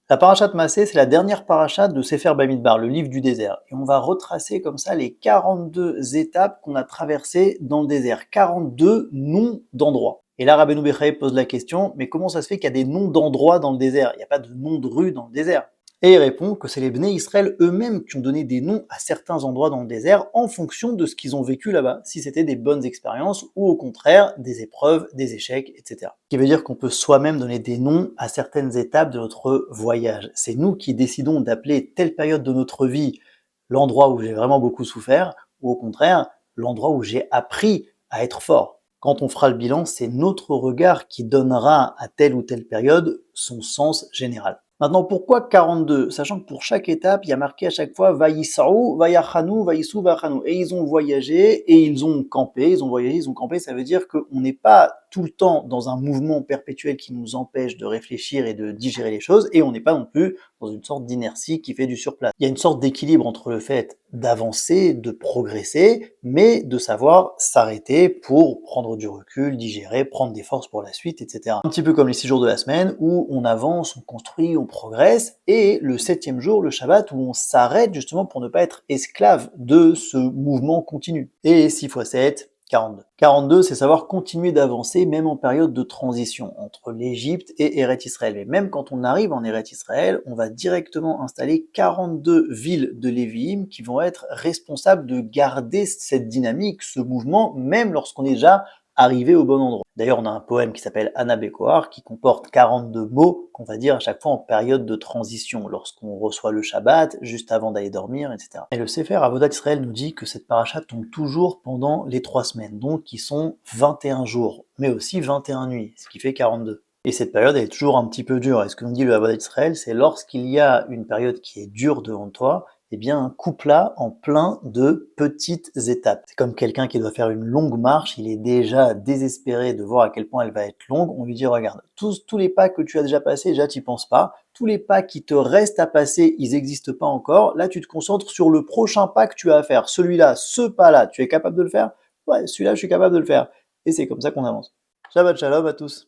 La parashat Massé, c'est la dernière parashat de Sefer Bamidbar, le livre du désert. Et on va retracer comme ça les 42 étapes qu'on a traversées dans le désert. 42 noms d'endroits. Et là, Rabbeinu Bechaye pose la question, mais comment ça se fait qu'il y a des noms d'endroits dans le désert? Il n'y a pas de nom de rue dans le désert. Et il répond que c'est les Bnei Israël eux-mêmes qui ont donné des noms à certains endroits dans le désert en fonction de ce qu'ils ont vécu là-bas, si c'était des bonnes expériences ou au contraire des épreuves, des échecs, etc. Ce qui veut dire qu'on peut soi-même donner des noms à certaines étapes de notre voyage. C'est nous qui décidons d'appeler telle période de notre vie l'endroit où j'ai vraiment beaucoup souffert, ou au contraire l'endroit où j'ai appris à être fort. Quand on fera le bilan, c'est notre regard qui donnera à telle ou telle période son sens général. Maintenant, pourquoi 42? Sachant que pour chaque étape, il y a marqué à chaque fois Vayisa'u, Vayachanu, Vayisu, Vayachanu. Et ils ont voyagé et ils ont campé. Ils ont voyagé, ils ont campé. Ça veut dire qu'on n'est pas tout le temps dans un mouvement perpétuel qui nous empêche de réfléchir et de digérer les choses. Et on n'est pas non plus dans une sorte d'inertie qui fait du surplace. Il y a une sorte d'équilibre entre le fait d'avancer, de progresser, mais de savoir s'arrêter pour prendre du recul, digérer, prendre des forces pour la suite, etc. Un petit peu comme les 6 jours de la semaine où on avance, on construit, on progresse, et le 7e jour, le Shabbat, où on s'arrête justement pour ne pas être esclave de ce mouvement continu. Et 6 x 7, 42. 42, c'est savoir continuer d'avancer même en période de transition entre l'Égypte et Eretz Israël. Mais même quand on arrive en Eretz Israël, on va directement installer 42 villes de Lévi'im qui vont être responsables de garder cette dynamique, ce mouvement, même lorsqu'on est déjà arrivé au bon endroit. D'ailleurs, on a un poème qui s'appelle Anna Bekoar qui comporte 42 mots qu'on va dire à chaque fois en période de transition, lorsqu'on reçoit le Shabbat, juste avant d'aller dormir, etc. Et le Sefer Avodat Israël nous dit que cette paracha tombe toujours pendant les 3 semaines, donc qui sont 21 jours, mais aussi 21 nuits, ce qui fait 42. Et cette période, elle est toujours un petit peu dure. Et ce que nous dit le Avodat Israël, c'est lorsqu'il y a une période qui est dure devant toi, eh bien, coupe-la en plein de petites étapes. C'est comme quelqu'un qui doit faire une longue marche, il est déjà désespéré de voir à quel point elle va être longue. On lui dit, regarde, tous les pas que tu as déjà passés, déjà tu penses pas. Tous les pas qui te restent à passer, ils n'existent pas encore. Là, tu te concentres sur le prochain pas que tu as à faire. Celui-là, ce pas-là, tu es capable de le faire? Ouais, celui-là, je suis capable de le faire. Et c'est comme ça qu'on avance. Shabbat shalom à tous.